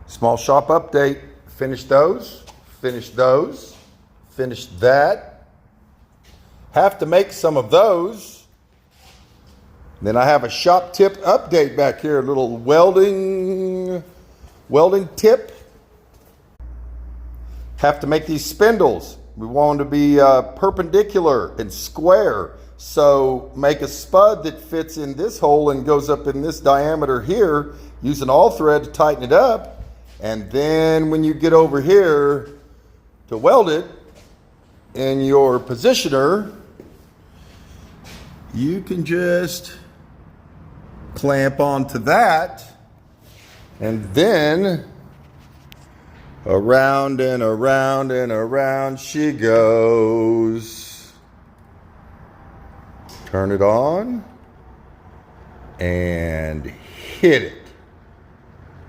Small shop update. Finished those. Finished those. Finished that. Have to make some of those. Then I have a shop tip update back here. A little welding tip. Have to make these spindles. We want them to be perpendicular and square. So make a spud that fits in this hole and goes up in this diameter here, using all thread to tighten it up. And then when you get over here to weld it in your positioner, you can just clamp onto that, and then around and around and around she goes. Turn it on and hit it.